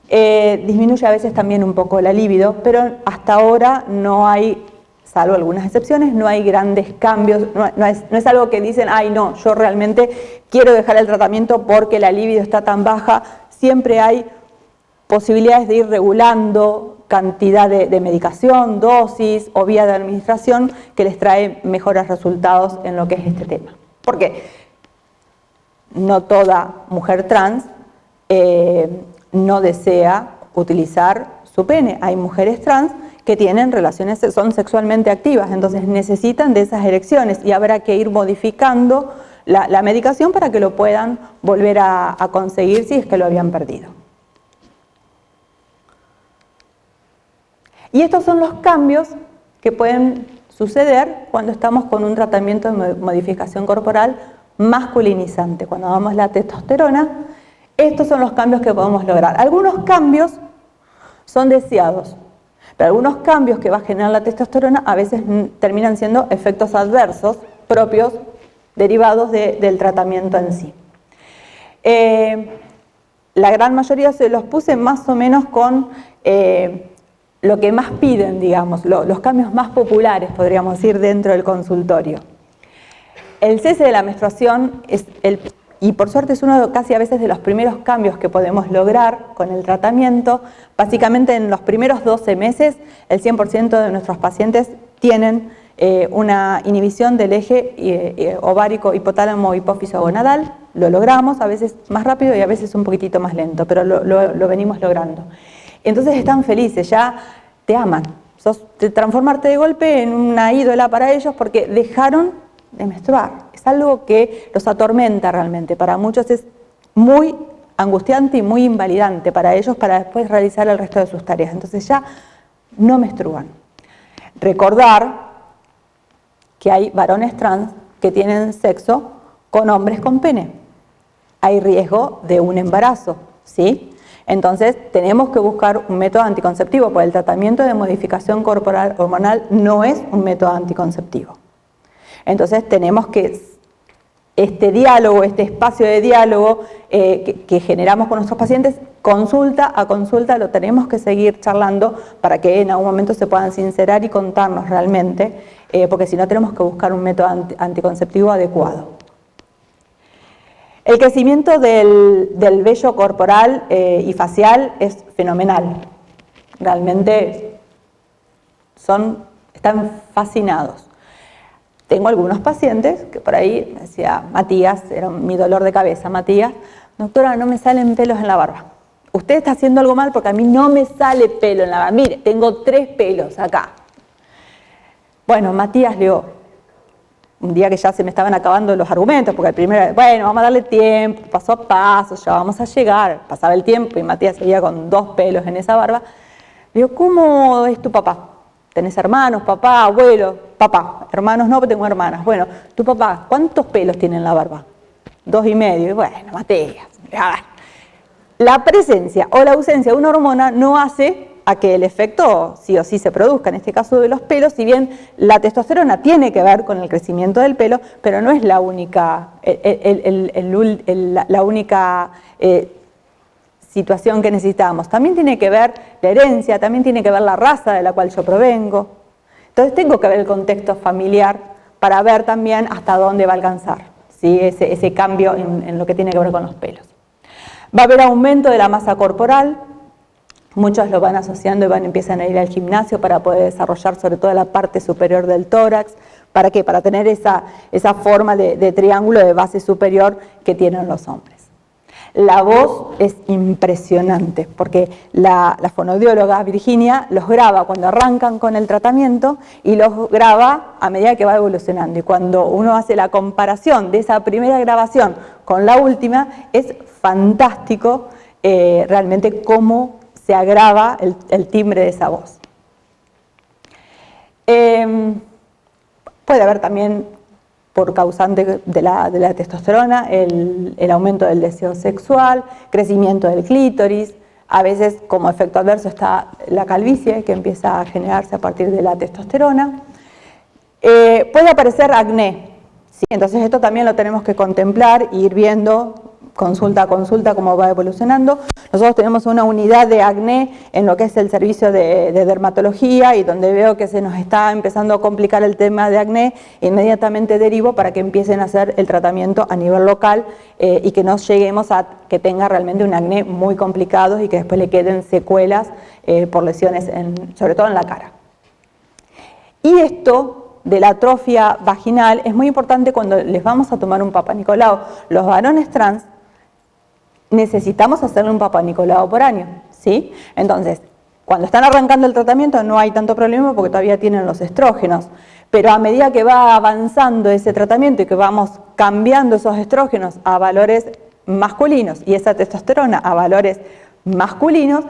Disminuye a veces también un poco la libido, pero hasta ahora no hay, salvo algunas excepciones, no hay grandes cambios, no es algo que dicen, ay no, yo realmente quiero dejar el tratamiento porque la libido está tan baja. Siempre hay posibilidades de ir regulando cantidad de medicación, dosis o vía de administración que les trae mejores resultados en lo que es este tema. Porque no toda mujer trans no desea utilizar su pene. Hay mujeres trans que tienen relaciones, son sexualmente activas, entonces necesitan de esas erecciones y habrá que ir modificando la medicación para que lo puedan volver a conseguir si es que lo habían perdido. Y estos son los cambios que pueden suceder cuando estamos con un tratamiento de modificación corporal masculinizante. Cuando damos la testosterona, estos son los cambios que podemos lograr. Algunos cambios son deseados, pero algunos cambios que va a generar la testosterona a veces terminan siendo efectos adversos propios, derivados del tratamiento en sí. La gran mayoría se los puse más o menos con lo que más piden, digamos, los cambios más populares, podríamos decir, dentro del consultorio. El cese de la menstruación y por suerte es uno casi a veces de los primeros cambios que podemos lograr con el tratamiento. Básicamente en los primeros 12 meses el 100% de nuestros pacientes tienen una inhibición del eje ovárico hipotálamo hipófiso gonadal. Lo logramos, a veces más rápido y a veces un poquitito más lento, pero lo venimos logrando. Entonces están felices, ya te aman. Transformarte de golpe en una ídola para ellos porque dejaron de menstruar. Es algo que los atormenta realmente. Para muchos es muy angustiante y muy invalidante para ellos para después realizar el resto de sus tareas. Entonces ya no menstruan. Recordar que hay varones trans que tienen sexo con hombres con pene. Hay riesgo de un embarazo, ¿sí? Entonces tenemos que buscar un método anticonceptivo, porque el tratamiento de modificación corporal hormonal no es un método anticonceptivo. Entonces tenemos que este diálogo, este espacio de diálogo que generamos con nuestros pacientes, consulta a consulta lo tenemos que seguir charlando para que en algún momento se puedan sincerar y contarnos realmente, porque si no tenemos que buscar un método anticonceptivo adecuado. El crecimiento del vello corporal y facial es fenomenal. Realmente están fascinados. Tengo algunos pacientes que por ahí me decía, Matías, era mi dolor de cabeza, Matías, doctora, no me salen pelos en la barba. Usted está haciendo algo mal porque a mí no me sale pelo en la barba. Mire, tengo 3 pelos acá. Bueno, Matías, le digo, un día que ya se me estaban acabando los argumentos, porque el primero, bueno, vamos a darle tiempo, paso a paso, ya vamos a llegar. Pasaba el tiempo y Matías seguía con 2 pelos en esa barba. Le digo, ¿cómo es tu papá? ¿Tenés hermanos, papá, abuelo? Papá, hermanos no, pero tengo hermanas. Bueno, tu papá, ¿cuántos pelos tiene en la barba? 2,5. Y bueno, Matías, la presencia o la ausencia de una hormona no hace a que el efecto sí o sí se produzca, en este caso de los pelos, si bien la testosterona tiene que ver con el crecimiento del pelo, pero no es la única, la única situación que necesitamos. También tiene que ver la herencia, también tiene que ver la raza de la cual yo provengo. Entonces tengo que ver el contexto familiar para ver también hasta dónde va a alcanzar, ¿sí? ese cambio en lo que tiene que ver con los pelos. Va a haber aumento de la masa corporal. Muchos lo van asociando y empiezan a ir al gimnasio para poder desarrollar sobre todo la parte superior del tórax. ¿Para qué? Para tener esa forma de triángulo de base superior que tienen los hombres. La voz es impresionante porque la fonoaudióloga Virginia los graba cuando arrancan con el tratamiento y los graba a medida que va evolucionando. Y cuando uno hace la comparación de esa primera grabación con la última, es fantástico realmente cómo se agrava el timbre de esa voz. Puede haber también, por causante de la testosterona, el aumento del deseo sexual, crecimiento del clítoris, a veces como efecto adverso está la calvicie que empieza a generarse a partir de la testosterona. Puede aparecer acné, ¿sí? Entonces esto también lo tenemos que contemplar e ir viendo consulta a consulta cómo va evolucionando. Nosotros tenemos una unidad de acné en lo que es el servicio de dermatología, y donde veo que se nos está empezando a complicar el tema de acné, inmediatamente derivo para que empiecen a hacer el tratamiento a nivel local y que no lleguemos a que tenga realmente un acné muy complicado y que después le queden secuelas por lesiones, sobre todo en la cara. Y esto de la atrofia vaginal es muy importante cuando les vamos a tomar un Papá Nicolau. Los varones trans necesitamos hacerle un Papá Nicolau por año, ¿sí? Entonces, cuando están arrancando el tratamiento no hay tanto problema porque todavía tienen los estrógenos, pero a medida que va avanzando ese tratamiento y que vamos cambiando esos estrógenos a valores masculinos y esa testosterona a valores masculinos,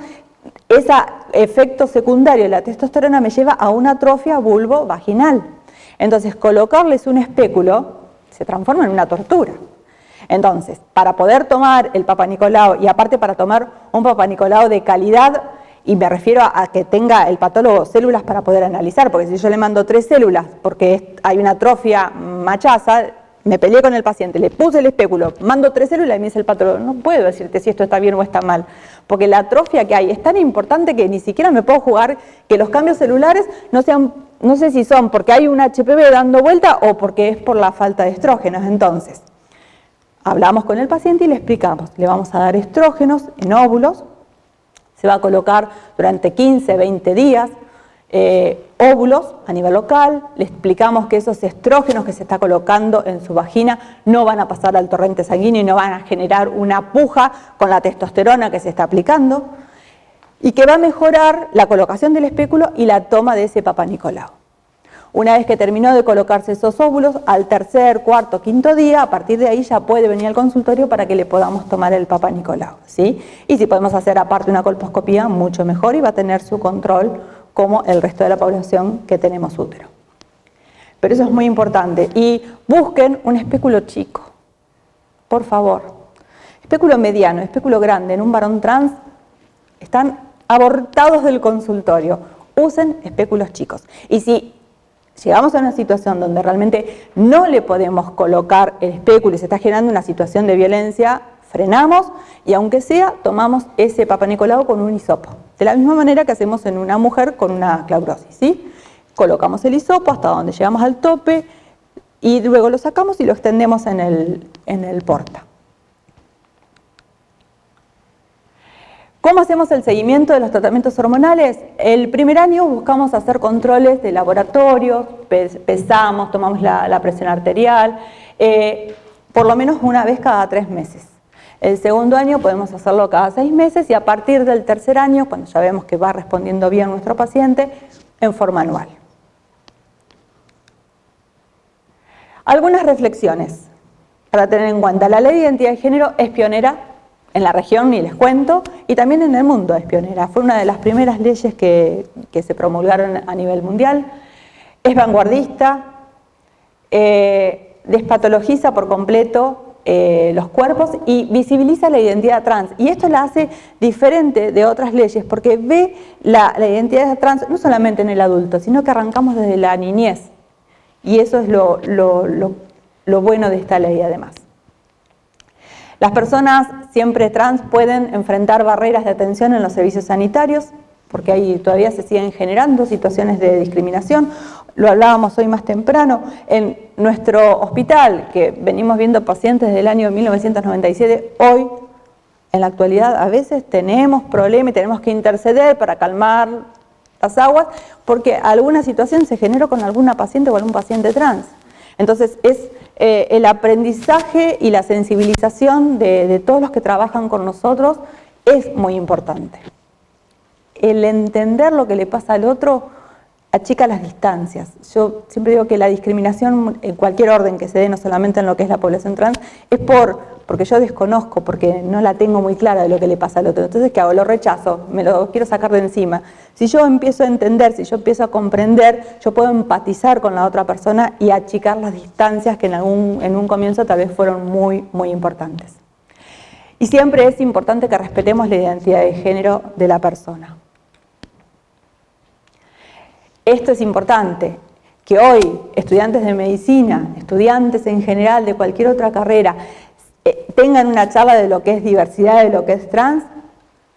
ese efecto secundario de la testosterona me lleva a una atrofia vulvo-vaginal. Entonces, colocarles un espéculo se transforma en una tortura. Entonces, para poder tomar el Papá Nicolau, y aparte para tomar un Papá Nicolau de calidad, y me refiero a que tenga el patólogo células para poder analizar, porque si yo le mando 3 células porque hay una atrofia machaza, me peleé con el paciente, le puse el espéculo, mando 3 células y me dice el patólogo, no puedo decirte si esto está bien o está mal, porque la atrofia que hay es tan importante que ni siquiera me puedo jugar que los cambios celulares no sean, no sé si son porque hay un HPV dando vuelta o porque es por la falta de estrógenos. Entonces, hablamos con el paciente y le explicamos, le vamos a dar estrógenos en óvulos, se va a colocar durante 15, 20 días, óvulos a nivel local, le explicamos que esos estrógenos que se está colocando en su vagina no van a pasar al torrente sanguíneo y no van a generar una puja con la testosterona que se está aplicando, y que va a mejorar la colocación del espéculo y la toma de ese Papá Nicolau. Una vez que terminó de colocarse esos óvulos, al tercer, cuarto, quinto día, a partir de ahí ya puede venir al consultorio para que le podamos tomar el Papá Nicolau, ¿sí? Y si podemos hacer aparte una colposcopía, mucho mejor, y va a tener su control como el resto de la población que tenemos útero. Pero eso es muy importante. Y busquen un espéculo chico, por favor. Espéculo mediano, espéculo grande en un varón trans están abortados del consultorio. Usen espéculos chicos. Y si llegamos a una situación donde realmente no le podemos colocar el espéculo y se está generando una situación de violencia, frenamos y aunque sea, tomamos ese Papá Nicolau con un hisopo. De la misma manera que hacemos en una mujer con una claurosis, ¿sí? Colocamos el hisopo hasta donde llegamos al tope y luego lo sacamos y lo extendemos en el porta. ¿Cómo hacemos el seguimiento de los tratamientos hormonales? El primer año buscamos hacer controles de laboratorio, pesamos, tomamos la presión arterial, por lo menos una vez cada 3 meses. El segundo año podemos hacerlo cada 6 meses y a partir del tercer año, cuando ya vemos que va respondiendo bien nuestro paciente, en forma anual. Algunas reflexiones para tener en cuenta. La ley de identidad de género es pionera en la región, ni les cuento, y también en el mundo es pionera. Fue una de las primeras leyes que se promulgaron a nivel mundial. Es vanguardista, despatologiza por completo los cuerpos y visibiliza la identidad trans. Y esto la hace diferente de otras leyes porque ve la identidad trans no solamente en el adulto, sino que arrancamos desde la niñez. Y eso es lo bueno de esta ley además. Las personas siempre trans pueden enfrentar barreras de atención en los servicios sanitarios porque ahí todavía se siguen generando situaciones de discriminación. Lo hablábamos hoy más temprano, en nuestro hospital, que venimos viendo pacientes desde el año 1997, hoy, en la actualidad, a veces tenemos problemas y tenemos que interceder para calmar las aguas, porque alguna situación se generó con alguna paciente o algún paciente trans. Entonces, es el aprendizaje y la sensibilización de todos los que trabajan con nosotros es muy importante. El entender lo que le pasa al otro achica las distancias. Yo siempre digo que la discriminación en cualquier orden que se dé, no solamente en lo que es la población trans, es porque yo desconozco, porque no la tengo muy clara de lo que le pasa al otro. Entonces, ¿qué hago? Lo rechazo, me lo quiero sacar de encima. Si yo empiezo a entender, si yo empiezo a comprender, yo puedo empatizar con la otra persona y achicar las distancias que en un comienzo tal vez fueron muy, muy importantes. Y siempre es importante que respetemos la identidad de género de la persona. Esto es importante, que hoy estudiantes de medicina, estudiantes en general de cualquier otra carrera, tengan una charla de lo que es diversidad, de lo que es trans.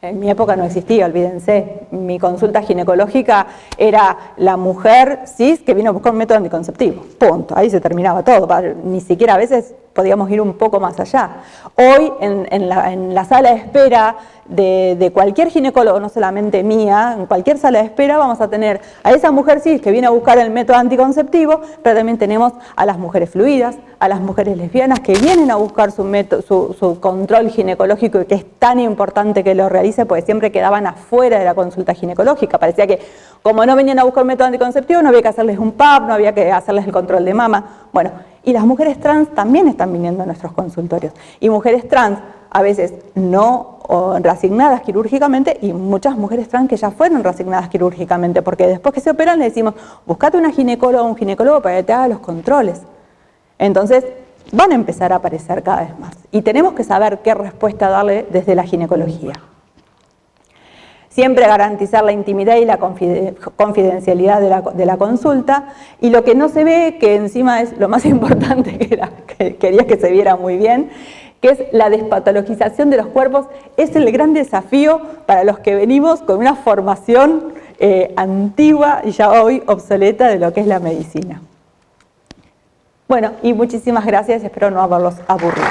En mi época no existía, olvídense. Mi consulta ginecológica era la mujer cis que vino a buscar un método anticonceptivo. Punto. Ahí se terminaba todo. Ni siquiera a veces podíamos ir un poco más allá. Hoy en la sala de espera de cualquier ginecólogo, no solamente mía, en cualquier sala de espera vamos a tener a esa mujer cis que viene a buscar el método anticonceptivo, pero también tenemos a las mujeres fluidas, a las mujeres lesbianas que vienen a buscar su control ginecológico y que es tan importante que lo realice, porque siempre quedaban afuera de la consulta ginecológica. Parecía que como no venían a buscar un método anticonceptivo no había que hacerles un PAP, no había que hacerles el control de mama. Bueno, y las mujeres trans también están viniendo a nuestros consultorios. Y mujeres trans a veces no reasignadas quirúrgicamente y muchas mujeres trans que ya fueron reasignadas quirúrgicamente, porque después que se operan le decimos, buscate una ginecóloga o un ginecólogo para que te haga los controles. Entonces van a empezar a aparecer cada vez más y tenemos que saber qué respuesta darle desde la ginecología. Siempre garantizar la intimidad y la confidencialidad de la consulta, y lo que no se ve, que encima es lo más importante que quería que se viera muy bien, que es la despatologización de los cuerpos, es el gran desafío para los que venimos con una formación antigua y ya hoy obsoleta de lo que es la medicina. Bueno, y muchísimas gracias, espero no haberlos aburrido.